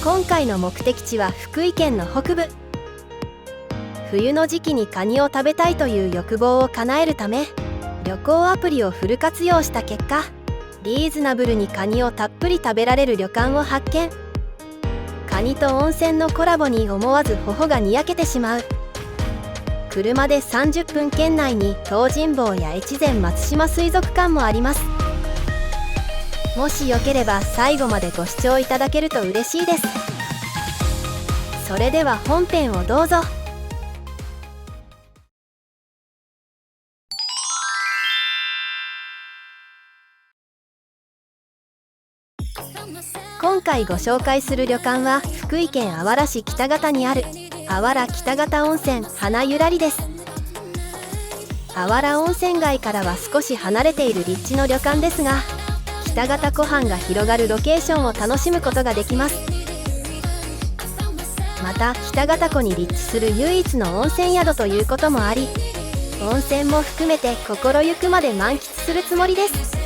今回の目的地は福井県の北部。冬の時期にカニを食べたいという欲望を叶えるため、旅行アプリをフル活用した結果、リーズナブルにカニをたっぷり食べられる旅館を発見。カニと温泉のコラボに思わず頬がにやけてしまう。車で30分圏内に東尋坊や越前松島水族館もあります。もしよければ最後までご視聴いただけると嬉しいです。それでは本編をどうぞ。今回ご紹介する旅館は福井県あわら市北方にあるあわら北方温泉花ゆらりです。あわら温泉街からは少し離れている立地の旅館ですが、北方湖畔が広がるロケーションを楽しむことができます。また北方湖に立地する唯一の温泉宿ということもあり、温泉も含めて心ゆくまで満喫するつもりです。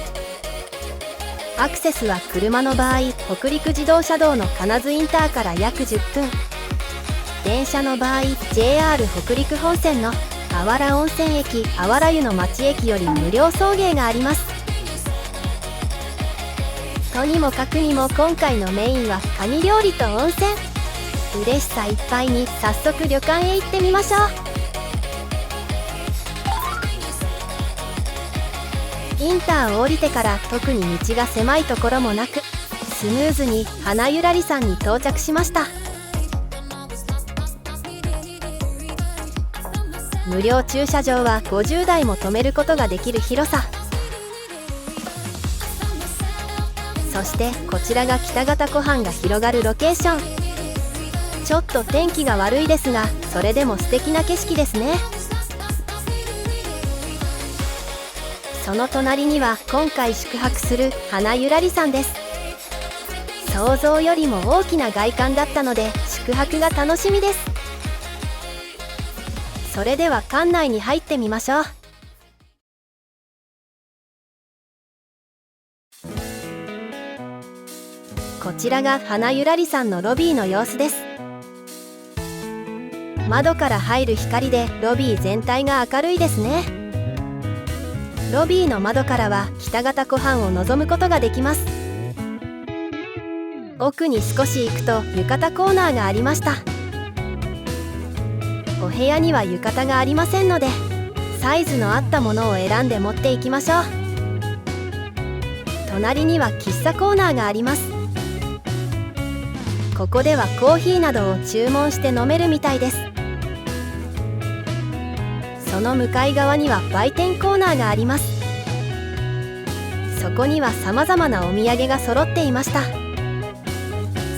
アクセスは車の場合、北陸自動車道の金津インターから約10分、電車の場合 JR 北陸本線のあわら温泉駅あわら湯の町駅より無料送迎があります。とにもかくにも今回のメインはカニ料理と温泉。嬉しさいっぱいに早速旅館へ行ってみましょう。インターを降りてから特に道が狭いところもなく、スムーズに花ゆらりさんに到着しました。無料駐車場は50台も止めることができる広さ。そしてこちらが北方湖畔が広がるロケーション。ちょっと天気が悪いですが、それでも素敵な景色ですね。その隣には今回宿泊する花ゆらりさんです。想像よりも大きな外観だったので宿泊が楽しみです。それでは館内に入ってみましょう。こちらが花ゆらりさんのロビーの様子です。窓から入る光でロビー全体が明るいですね。ロビーの窓からは北方湖畔を望むことができます。奥に少し行くと浴衣コーナーがありました。お部屋には浴衣がありませんので、サイズの合ったものを選んで持っていきましょう。隣には喫茶コーナーがあります。ここではコーヒーなどを注文して飲めるみたいです。その向かい側には売店コーナーがあります。そこにはさまざまなお土産が揃っていました。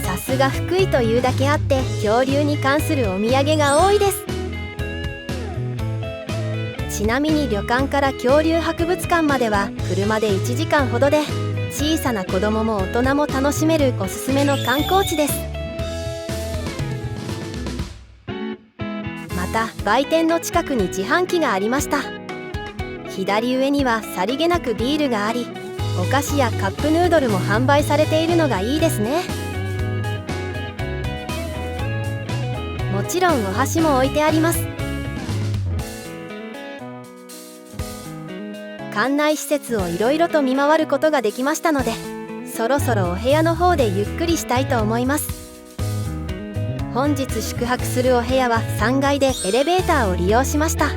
さすが福井というだけあって恐竜に関するお土産が多いです。ちなみに旅館から恐竜博物館までは車で1時間ほどで、小さな子供も大人も楽しめるおすすめの観光地です。また売店の近くに自販機がありました。左上にはさりげなくビールがあり、お菓子やカップヌードルも販売されているのがいいですね。もちろんお箸も置いてあります。館内施設をいろいろと見回ることができましたので、そろそろお部屋の方でゆっくりしたいと思います。本日宿泊するお部屋は3階でエレベーターを利用しました。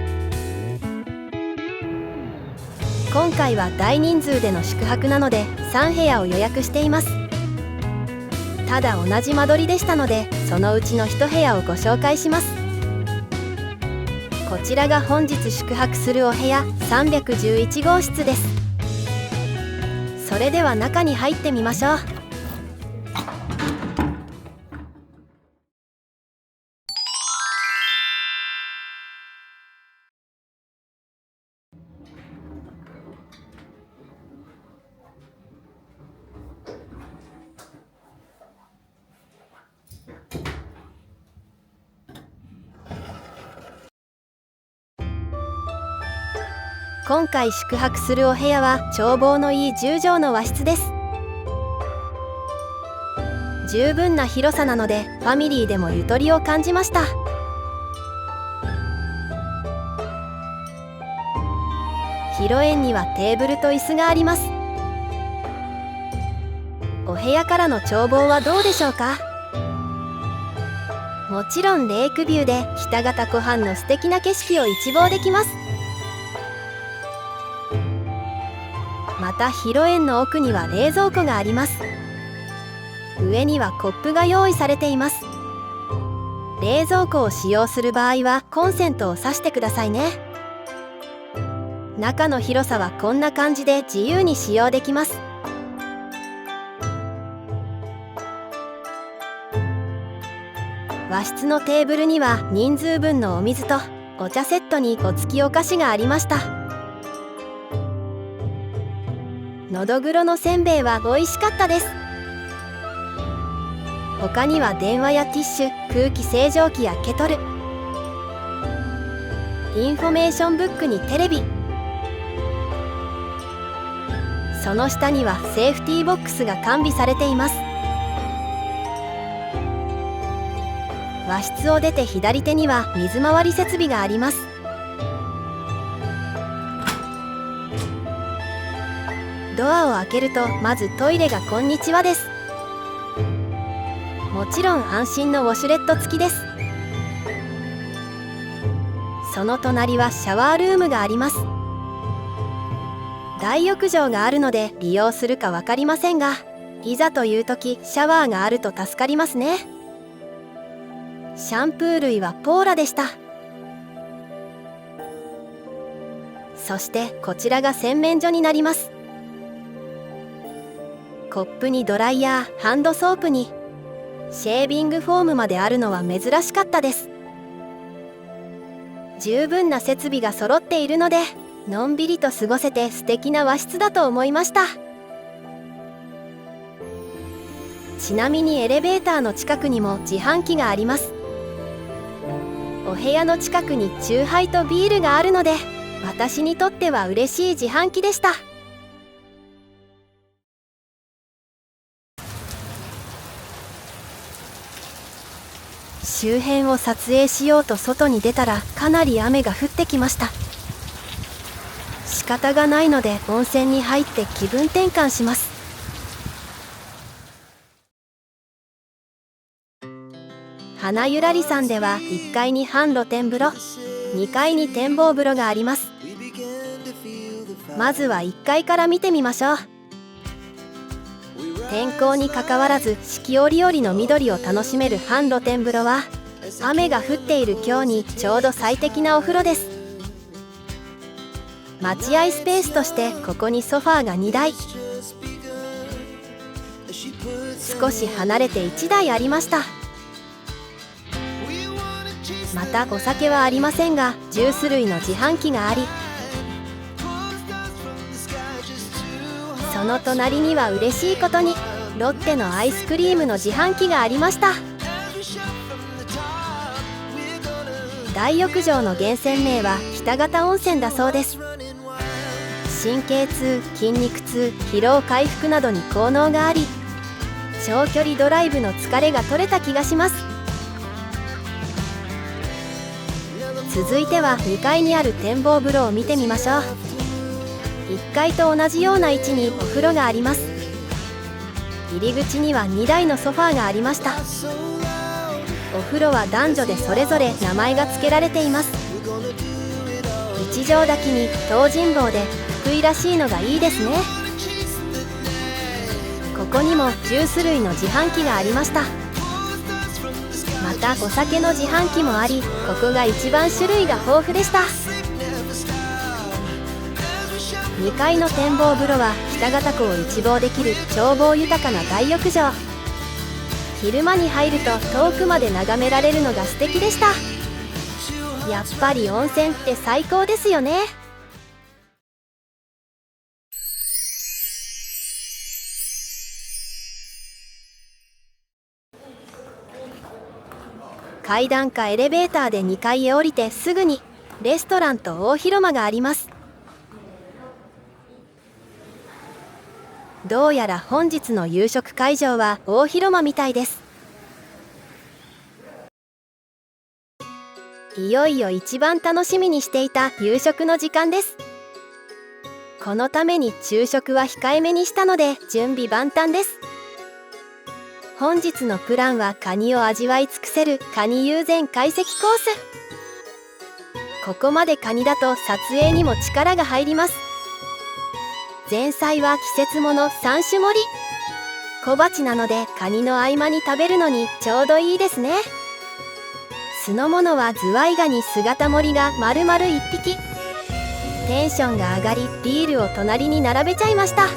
今回は大人数での宿泊なので3部屋を予約しています。ただ同じ間取りでしたので、そのうちの1部屋をご紹介します。こちらが本日宿泊するお部屋311号室です。それでは中に入ってみましょう。今回宿泊するお部屋は眺望のいい10畳の和室です。十分な広さなのでファミリーでもゆとりを感じました。広縁にはテーブルと椅子があります。お部屋からの眺望はどうでしょうか。もちろんレイクビューで北方湖畔の素敵な景色を一望できます。また広縁の奥には冷蔵庫があります。上にはコップが用意されています。冷蔵庫を使用する場合はコンセントを挿してくださいね。中の広さはこんな感じで自由に使用できます。和室のテーブルには人数分のお水とお茶セットにお付きお菓子がありました。のどぐろのせんべいは美味しかったです。他には電話やティッシュ、空気清浄機やケトル、インフォメーションブックにテレビ、その下にはセーフティーボックスが完備されています。和室を出て左手には水回り設備があります。ドアを開けるとまずトイレがこんにちはです。もちろん安心のウォシュレット付きです。その隣はシャワールームがあります。大浴場があるので利用するか分かりませんが、いざという時シャワーがあると助かりますね。シャンプー類はポーラでした。そしてこちらが洗面所になります。コップにドライヤー、ハンドソープにシェービングフォームまであるのは珍しかったです。十分な設備が揃っているのでのんびりと過ごせて素敵な和室だと思いました。ちなみにエレベーターの近くにも自販機があります。お部屋の近くにチューハイとビールがあるので私にとっては嬉しい自販機でした。周辺を撮影しようと外に出たらかなり雨が降ってきました。仕方がないので温泉に入って気分転換します。花ゆらりさんでは1階に半露天風呂、2階に展望風呂があります。まずは1階から見てみましょう。天候にかかわらず四季折々の緑を楽しめる半露天風呂は雨が降っている今日にちょうど最適なお風呂です。待合スペースとしてここにソファーが2台、少し離れて1台ありました。またお酒はありませんがジュース類の自販機があり、その隣には嬉しいことにロッテのアイスクリームの自販機がありました。大浴場の源泉名は北方温泉だそうです。神経痛、筋肉痛、疲労回復などに効能があり、長距離ドライブの疲れが取れた気がします。続いては2階にある展望風呂を見てみましょう。1階と同じような位置にお風呂があります。入り口には2台のソファーがありました。お風呂は男女でそれぞれ名前が付けられています。一乗炊きに東尋坊で福井らしいのがいいですね。ここにもジュース類の自販機がありました。またお酒の自販機もあり、ここが一番種類が豊富でした。2階の展望風呂は北方湖を一望できる眺望豊かな大浴場。昼間に入ると遠くまで眺められるのが素敵でした。やっぱり温泉って最高ですよね。階段かエレベーターで2階へ降りてすぐにレストランと大広間があります。どうやら本日の夕食会場は大広間みたいです。いよいよ一番楽しみにしていた夕食の時間です。このために昼食は控えめにしたので準備万端です。本日のプランはカニを味わい尽くせるカニ友禅懐石コース。ここまでカニだと撮影にも力が入ります。前菜は季節もの3種盛り。小鉢なのでカニの合間に食べるのにちょうどいいですね。酢の物はズワイガニ姿盛りが丸々1匹。テンションが上がりビールを隣に並べちゃいました。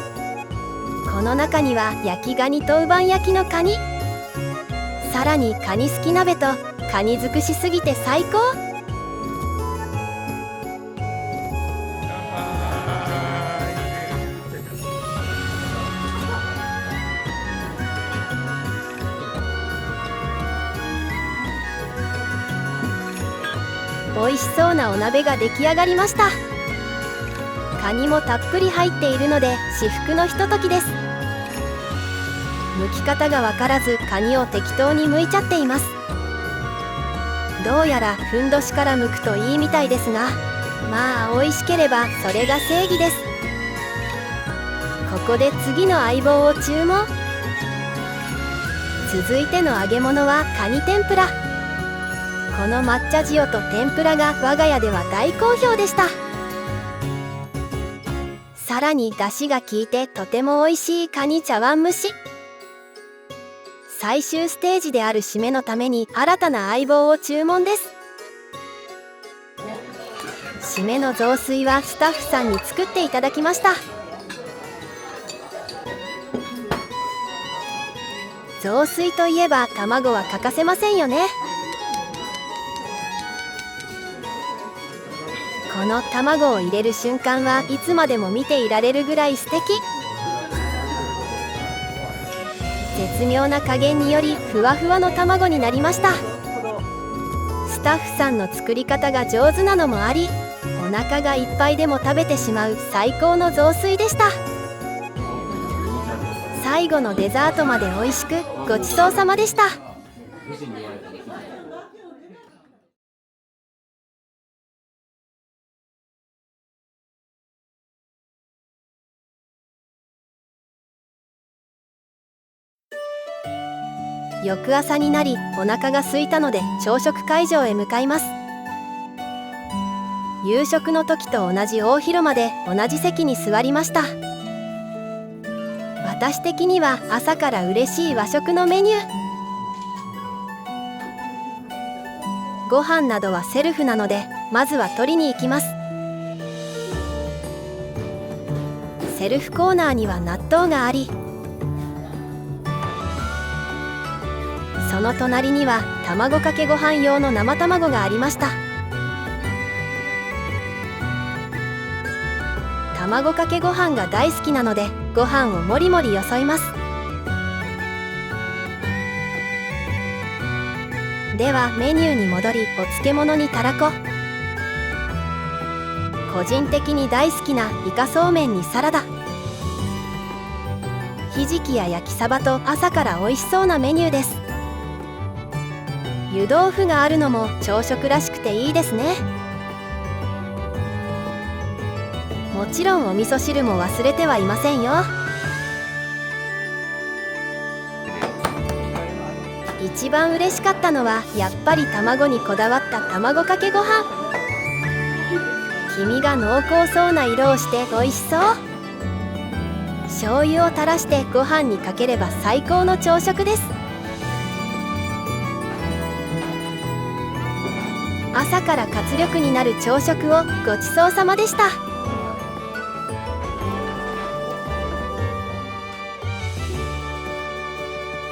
この中には焼きガニとうばん焼きのカニ、さらにカニすき鍋とカニ尽くしすぎて最高。美味しそうなお鍋が出来上がりました。カニもたっぷり入っているので至福のひとときです。剥き方がわからずカニを適当に剥いちゃっています。どうやらふんどしから剥くといいみたいですが、まあ美味しければそれが正義です。ここで次の相棒を注文。続いての揚げ物はカニ天ぷら。この抹茶塩と天ぷらが我が家では大好評でした。さらに出汁が効いてとても美味しいカニ茶碗蒸し。最終ステージである締めのために新たな相棒を注文です。締めの雑炊はスタッフさんに作っていただきました。雑炊といえば卵は欠かせませんよね。この卵を入れる瞬間はいつまでも見ていられるぐらい素敵。絶妙な加減によりふわふわの卵になりました。スタッフさんの作り方が上手なのもあり、お腹がいっぱいでも食べてしまう最高の雑炊でした。最後のデザートまで美味しくごちそうさまでした。翌朝になりお腹が空いたので朝食会場へ向かいます。夕食の時と同じ大広間で同じ席に座りました。私的には朝から嬉しい和食のメニュー。ご飯などはセルフなのでまずは取りに行きます。セルフコーナーには納豆があり、その隣には卵かけご飯用の生卵がありました。卵かけご飯が大好きなのでご飯をもりもりよそいます。ではメニューに戻り、お漬物にたらこ、個人的に大好きなイカそうめんにサラダ、ひじきや焼きサバと朝から美味しそうなメニューです。湯豆腐があるのも朝食らしくていいですね。もちろんお味噌汁も忘れてはいませんよ。一番嬉しかったのはやっぱり卵にこだわった卵かけご飯。黄身が濃厚そうな色をして美味しそう。醤油を垂らしてご飯にかければ最高の朝食です。朝から活力になる朝食をごちそうさまでした。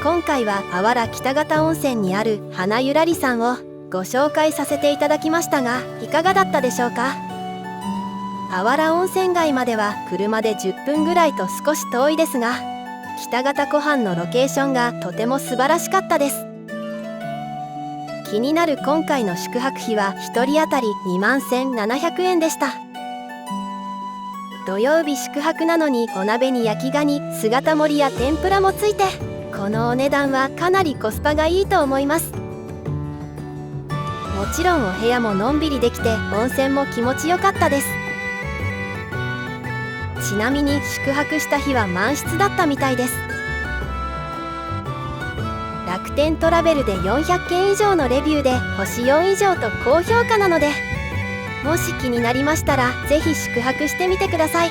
今回はあわら北方温泉にある花ゆらりさんをご紹介させていただきましたが、いかがだったでしょうか。あわら温泉街までは車で10分ぐらいと少し遠いですが、北方湖畔のロケーションがとても素晴らしかったです。気になる今回の宿泊費は1人当たり21,700円でした。土曜日宿泊なのにお鍋に焼きガニ、姿盛りや天ぷらもついて、このお値段はかなりコスパがいいと思います。もちろんお部屋ものんびりできて温泉も気持ちよかったです。ちなみに宿泊した日は満室だったみたいです。楽天トラベルで400件以上のレビューで星4以上と高評価なので、もし気になりましたらぜひ宿泊してみてください。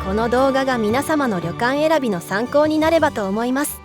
この動画が皆様の旅館選びの参考になればと思います。